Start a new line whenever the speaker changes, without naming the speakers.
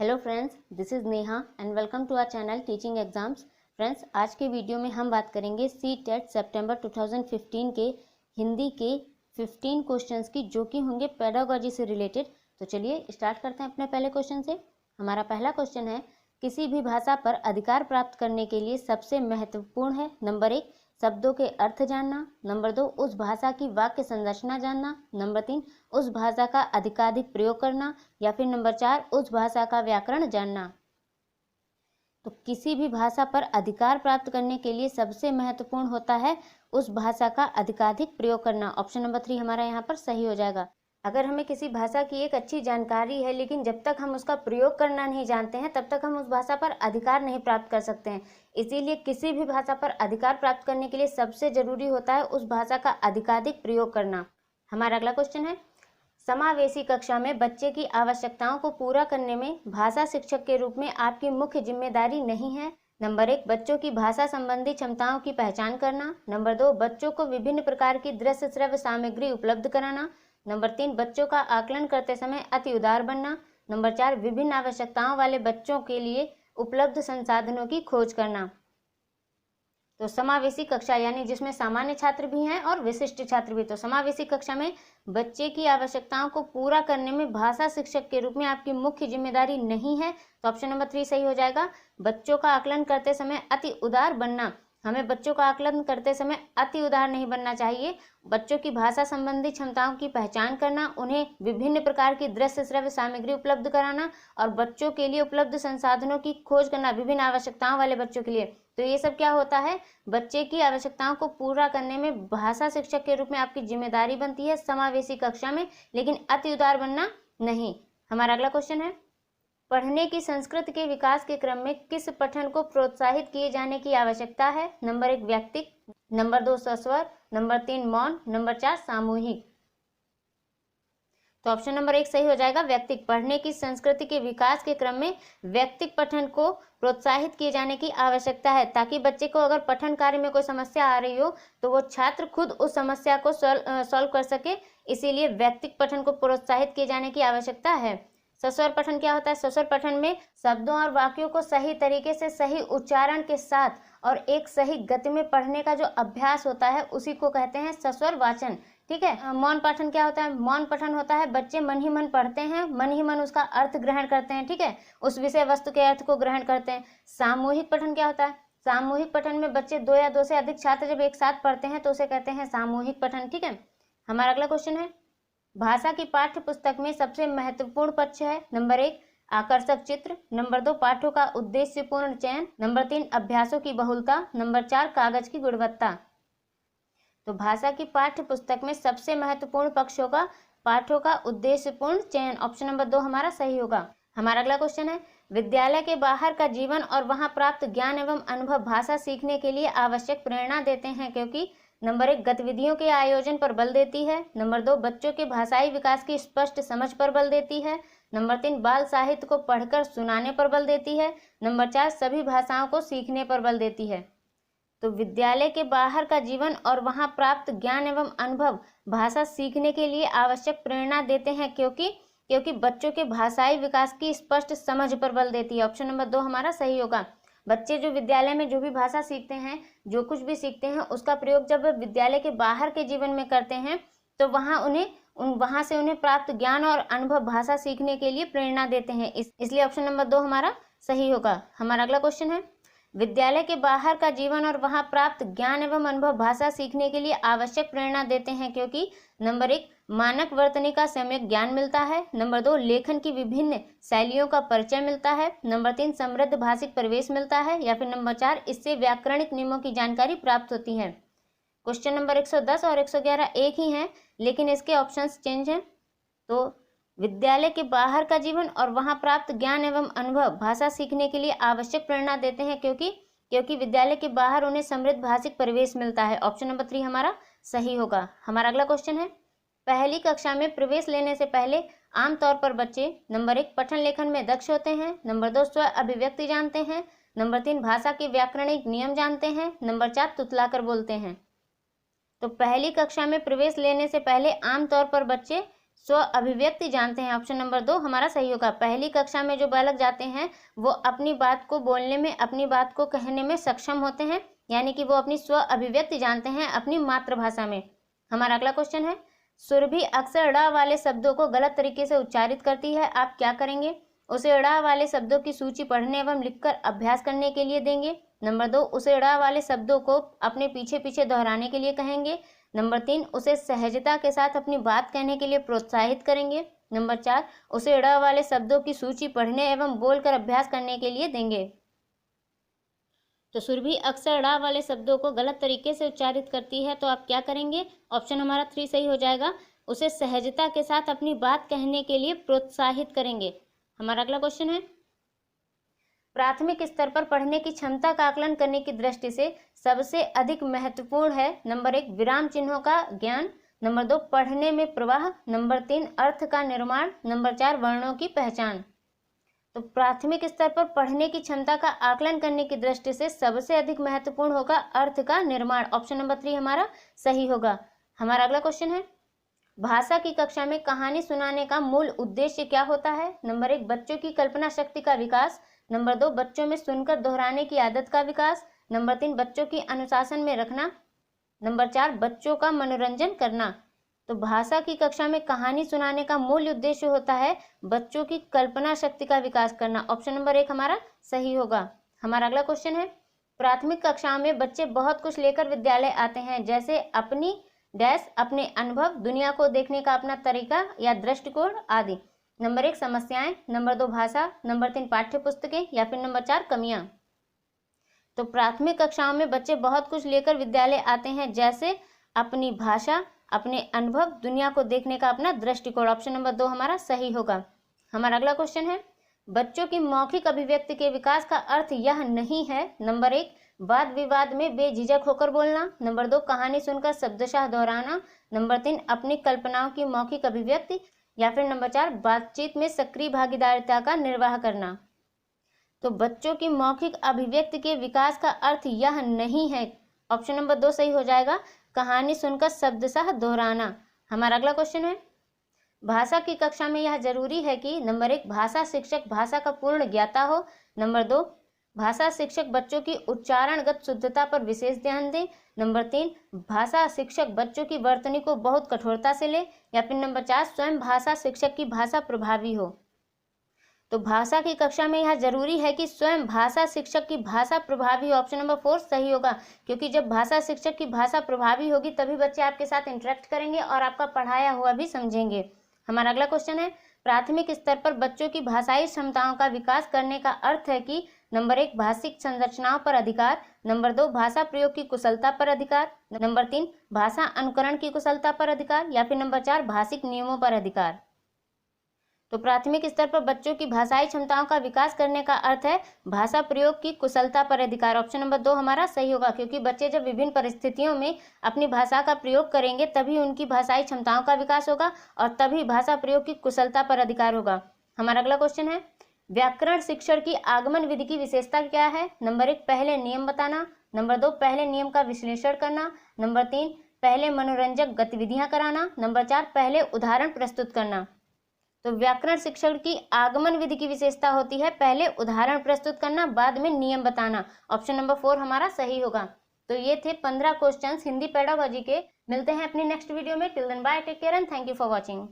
Hello friends, this is Neha and welcome to our channel teaching exams. Friends, आज के video में हम बात करेंगे सी-टेट सितंबर 2015 के हिंदी के 15 क्वेश्चंस की, जो कि होंगे पेडागोजी से रिलेटेड। तो चलिए स्टार्ट करते हैं अपने पहले क्वेश्चन से। हमारा पहला क्वेश्चन है, किसी भी भाषा पर अधिकार प्राप्त करने के लिए सबसे महत्वपूर्ण है। नंबर 1, शब्दों के अर्थ जानना। नंबर 2, उस भाषा की वाक्य संरचना जानना। नंबर 3, उस भाषा का अधिकाधिक प्रयोग करना। या फिर नंबर 4, उस भाषा का व्याकरण जानना। तो किसी भी भाषा पर अधिकार प्राप्त करने के लिए सबसे महत्वपूर्ण होता है उस भाषा का अधिकाधिक प्रयोग करना। ऑप्शन नंबर 3 हमारा यहाँ पर सही हो जाएगा। अगर हमें किसी भाषा की एक अच्छी जानकारी है, लेकिन जब तक हम उसका प्रयोग करना नहीं जानते हैं, तब तक हम उस भाषा पर अधिकार नहीं प्राप्त कर सकते हैं। इसीलिए किसी भी भाषा पर अधिकार प्राप्त करने के लिए सबसे जरूरी होता है उस भाषा का अधिकाधिक प्रयोग करना। हमारा अगला क्वेश्चन है, समावेशी कक्षा में बच्चे की आवश्यकताओं को पूरा करने में भाषा शिक्षक के रूप में आपकी मुख्य जिम्मेदारी नहीं है। नंबर 1, बच्चों की भाषा संबंधी क्षमताओं की पहचान करना। नंबर 2, बच्चों को विभिन्न प्रकार की दृश्य श्रव्य सामग्री उपलब्ध कराना। नंबर 3, बच्चों का आकलन करते समय अति उदार बनना। नंबर 4, विभिन्न आवश्यकताओं वाले बच्चों के लिए उपलब्ध संसाधनों की खोज करना। तो समावेशी कक्षा यानी जिसमें सामान्य छात्र भी हैं और विशिष्ट छात्र भी। तो समावेशी कक्षा में बच्चे की आवश्यकताओं को पूरा करने में भाषा शिक्षक के रूप में आपकी मुख्य जिम्मेदारी नहीं है। तो ऑप्शन नंबर 3 सही हो जाएगा। बच्चों का आकलन करते समय अति उदार बनना। हमें बच्चों का आकलन करते समय अति उदार नहीं बनना चाहिए। बच्चों की भाषा संबंधी क्षमताओं की पहचान करना, उन्हें विभिन्न प्रकार की दृश्य श्रव्य सामग्री उपलब्ध कराना और बच्चों के लिए उपलब्ध संसाधनों की खोज करना विभिन्न आवश्यकताओं वाले बच्चों के लिए। तो ये सब क्या होता है, बच्चे की आवश्यकताओं को पूरा करने में भाषा शिक्षक के रूप में आपकी जिम्मेदारी बनती है समावेशी कक्षा में, लेकिन अति उदार बनना नहीं। हमारा अगला क्वेश्चन है, पढ़ने की संस्कृति के विकास के क्रम में किस पठन को प्रोत्साहित किए जाने की आवश्यकता है। नंबर 1, व्यक्तिक। नंबर 2, सस्वर। नंबर 3, मौन। नंबर 4, सामूहिक। तो ऑप्शन नंबर 1 सही हो जाएगा, व्यक्तिक। पढ़ने की संस्कृति के विकास के क्रम में व्यक्तिक पठन को प्रोत्साहित किए जाने की आवश्यकता है, ताकि बच्चे को अगर पठन कार्य में कोई समस्या आ रही हो तो वो छात्र खुद उस समस्या को सॉल्व कर सके। इसीलिए व्यक्तिक पठन को प्रोत्साहित किए जाने की आवश्यकता है। सस्वर पठन क्या होता है, सस्वर पठन में शब्दों और वाक्यों को सही तरीके से सही उच्चारण के साथ और एक सही गति में पढ़ने का जो अभ्यास होता है उसी को कहते हैं सस्वर वाचन। ठीक है। मौन पठन क्या होता है, मौन पठन होता है बच्चे मन ही मन पढ़ते हैं, मन ही मन उसका अर्थ ग्रहण करते हैं। ठीक है, उस विषय वस्तु के अर्थ को ग्रहण करते हैं। सामूहिक पठन क्या होता है, सामूहिक पठन में बच्चे 2 या 2 से अधिक छात्र जब एक साथ पढ़ते हैं तो उसे कहते हैं सामूहिक पठन। ठीक है। हमारा अगला क्वेश्चन है, भाषा की पाठ्य पुस्तक में सबसे महत्वपूर्ण पक्ष है। नंबर 1, आकर्षक चित्र। नंबर 2, पाठों का उद्देश्यपूर्ण चयन। नंबर 3, अभ्यासों की बहुलता। नंबर 4, कागज की गुणवत्ता। तो भाषा की पाठ्य पुस्तक में सबसे महत्वपूर्ण पक्ष होगा पाठों का उद्देश्यपूर्ण चयन। ऑप्शन नंबर 2 हमारा सही होगा। हमारा अगला क्वेश्चन है, विद्यालय के बाहर का जीवन और वहां प्राप्त ज्ञान एवं अनुभव भाषा सीखने के लिए आवश्यक प्रेरणा देते हैं, क्योंकि नंबर 1, गतिविधियों के आयोजन पर बल देती है। नंबर 2, बच्चों के भाषाई विकास की स्पष्ट समझ पर बल देती है। नंबर 3, बाल साहित्य को पढ़कर सुनाने पर बल देती है। नंबर 4, सभी भाषाओं को सीखने पर बल देती है। तो विद्यालय के बाहर का जीवन और वहां प्राप्त ज्ञान एवं अनुभव भाषा सीखने के लिए आवश्यक प्रेरणा देते हैं, क्योंकि बच्चों के भाषाई विकास की स्पष्ट समझ पर बल देती है। ऑप्शन नंबर 2 हमारा सही होगा। बच्चे जो विद्यालय में जो भी भाषा सीखते हैं, जो कुछ भी सीखते हैं, उसका प्रयोग जब विद्यालय के बाहर के जीवन में करते हैं तो वहां से उन्हें प्राप्त ज्ञान और अनुभव भाषा सीखने के लिए प्रेरणा देते हैं। इसलिए ऑप्शन नंबर 2 हमारा सही होगा। हमारा अगला क्वेश्चन है, विद्यालय के बाहर का जीवन और वहां प्राप्त ज्ञान एवं अनुभव भाषा सीखने के लिए आवश्यक प्रेरणा देते हैं, क्योंकि नंबर 1, मानक वर्तनी का सम्यक ज्ञान मिलता है। नंबर 2, लेखन की विभिन्न शैलियों का परिचय मिलता है। नंबर 3, समृद्ध भाषिक परिवेश मिलता है। या फिर नंबर 4, इससे व्याकरणिक नियमों की जानकारी प्राप्त होती है। क्वेश्चन नंबर 110 और 111 एक ही हैं, लेकिन इसके ऑप्शंस चेंज हैं। तो विद्यालय के बाहर का जीवन और वहां प्राप्त ज्ञान एवं अनुभव भाषा सीखने के लिए आवश्यक प्रेरणा देते हैं, क्योंकि विद्यालय के बाहर उन्हें समृद्ध भाषिक परिवेश मिलता है। ऑप्शन नंबर 3 हमारा सही होगा। हमारा अगला क्वेश्चन है, पहली कक्षा में प्रवेश लेने से पहले आमतौर पर बच्चे नंबर 1, पठन लेखन में दक्ष होते हैं। नंबर 2, स्व अभिव्यक्ति जानते हैं। नंबर 3, भाषा के व्याकरणिक नियम जानते हैं। नंबर 4, तुतलाकर बोलते हैं। तो पहली कक्षा में प्रवेश लेने से पहले आमतौर पर बच्चे स्व अभिव्यक्ति जानते हैं। ऑप्शन नंबर 2 हमारा सही होगा। पहली कक्षा में जो बालक जाते हैं वो अपनी बात को बोलने में, अपनी बात को कहने में सक्षम होते हैं, यानी कि वो अपनी स्व अभिव्यक्ति जानते हैं अपनी मातृभाषा में। हमारा अगला क्वेश्चन है, सुरभि अक्सर ड़ वाले शब्दों को गलत तरीके से उच्चारित करती है, आप क्या करेंगे? उसे ड़ वाले शब्दों की सूची पढ़ने एवं लिखकर अभ्यास करने के लिए देंगे। नंबर 2 उसे ड़ वाले शब्दों को अपने पीछे पीछे दोहराने के लिए कहेंगे। नंबर 3 उसे सहजता के साथ अपनी बात कहने के लिए प्रोत्साहित करेंगे। नंबर 4 उसे ड़ वाले शब्दों की सूची पढ़ने एवं बोलकर अभ्यास करने के लिए देंगे। तो सुरभि अक्सर ड़ वाले शब्दों को गलत तरीके से उच्चारित करती है, तो आप क्या करेंगे? ऑप्शन हमारा 3 सही हो जाएगा। उसे सहजता के साथ अपनी बात कहने के लिए प्रोत्साहित करेंगे। हमारा अगला क्वेश्चन है, प्राथमिक स्तर पर पढ़ने की क्षमता का आकलन करने की दृष्टि से सबसे अधिक महत्वपूर्ण है। नंबर 1 विराम चिन्हों का ज्ञान। नंबर 2 पढ़ने में प्रवाह। नंबर 3 अर्थ का निर्माण। नंबर 4 वर्णों की पहचान। तो प्राथमिक स्तर पर पढ़ने की क्षमता का आकलन करने की दृष्टि से सबसे अधिक महत्वपूर्ण होगा अर्थ का निर्माण। ऑप्शन नंबर 3 हमारा सही होगा। हमारा अगला क्वेश्चन है, भाषा की कक्षा में कहानी सुनाने का मूल उद्देश्य क्या होता है? नंबर 1 बच्चों की कल्पना शक्ति का विकास। नंबर 2 बच्चों में सुनकर दोहराने की आदत का विकास। नंबर 3 बच्चों की अनुशासन में रखना। नंबर 4 बच्चों का मनोरंजन करना। तो भाषा की कक्षा में कहानी सुनाने का मूल उद्देश्य होता है बच्चों की कल्पना शक्ति का विकास करना। ऑप्शन नंबर 1 हमारा सही होगा। हमारा अगला क्वेश्चन है, प्राथमिक कक्षाओं में बच्चे बहुत कुछ लेकर विद्यालय आते हैं, जैसे अपनी डैश, अपने अनुभव, दुनिया को देखने का अपना तरीका या दृष्टिकोण आदि। नंबर 1 समस्याएं, नंबर 2 भाषा, नंबर 3 पाठ्य पुस्तकें या फिर नंबर 4 कमियां। तो प्राथमिक कक्षाओं में बच्चे बहुत कुछ लेकर विद्यालय आते हैं, जैसे अपनी भाषा, अपने अनुभव, दुनिया को देखने का अपना दृष्टिकोण। ऑप्शन नंबर 2 हमारा सही होगा। हमारा अगला क्वेश्चन है, बच्चों की मौखिक अभिव्यक्ति के विकास का अर्थ यह नहीं है। नंबर 1 वाद विवाद में बेझिझक होकर बोलना। नंबर 2 कहानी सुनकर शब्दशः दोहराना। नंबर 3 अपनी कल्पनाओं की मौखिक अभिव्यक्ति या फिर नंबर 4 बातचीत में सक्रिय भागीदारिता का निर्वाह करना। तो बच्चों की मौखिक अभिव्यक्ति के विकास का अर्थ यह नहीं है। ऑप्शन नंबर 2 सही हो जाएगा, कहानी सुनकर शब्दशः दोहराना। हमारा अगला क्वेश्चन है, भाषा की कक्षा में यह जरूरी है कि नंबर 1 भाषा शिक्षक भाषा का पूर्ण ज्ञाता हो। नंबर 2 भाषा शिक्षक बच्चों की उच्चारणगत शुद्धता पर विशेष ध्यान दें। नंबर 3 भाषा शिक्षक बच्चों की वर्तनी को बहुत कठोरता से ले। या फिर नंबर 4 स्वयं भाषा शिक्षक की भाषा प्रभावी हो। तो भाषा की कक्षा में यह जरूरी है कि स्वयं भाषा शिक्षक की भाषा प्रभावी हो। ऑप्शन नंबर 4 सही होगा, क्योंकि जब भाषा शिक्षक की भाषा प्रभावी होगी तभी बच्चे आपके साथ इंटरेक्ट करेंगे और आपका पढ़ाया हुआ भी समझेंगे। हमारा अगला क्वेश्चन है, प्राथमिक स्तर पर बच्चों की भाषाई क्षमताओं का विकास करने का अर्थ है कि नंबर 1 भाषिक संरचनाओं पर अधिकार। नंबर 2 भाषा प्रयोग की कुशलता पर अधिकार। नंबर 3 भाषा अनुकरण की कुशलता पर अधिकार। या फिर नंबर 4 भाषिक नियमों पर अधिकार। तो प्राथमिक स्तर पर बच्चों की भाषाई क्षमताओं का विकास करने का अर्थ है भाषा प्रयोग की कुशलता पर अधिकार। ऑप्शन नंबर 2 हमारा सही होगा, क्योंकि बच्चे जब विभिन्न परिस्थितियों में अपनी भाषा का प्रयोग करेंगे तभी उनकी भाषाई क्षमताओं का विकास होगा और तभी भाषा प्रयोग की कुशलता पर अधिकार होगा। हमारा अगला क्वेश्चन है, व्याकरण शिक्षण की आगमन विधि की विशेषता क्या है? नंबर 1 पहले नियम बताना। नंबर 2 पहले नियम का विश्लेषण करना। नंबर 3 पहले मनोरंजक गतिविधियां कराना। नंबर 4 पहले उदाहरण प्रस्तुत करना। तो व्याकरण शिक्षण की आगमन विधि की विशेषता होती है पहले उदाहरण प्रस्तुत करना, बाद में नियम बताना। ऑप्शन नंबर 4 हमारा सही होगा। तो ये थे 15 क्वेश्चंस हिंदी पेडागोजी के। मिलते हैं अपनी नेक्स्ट वीडियो में। Till then bye, take care and thank you for watching.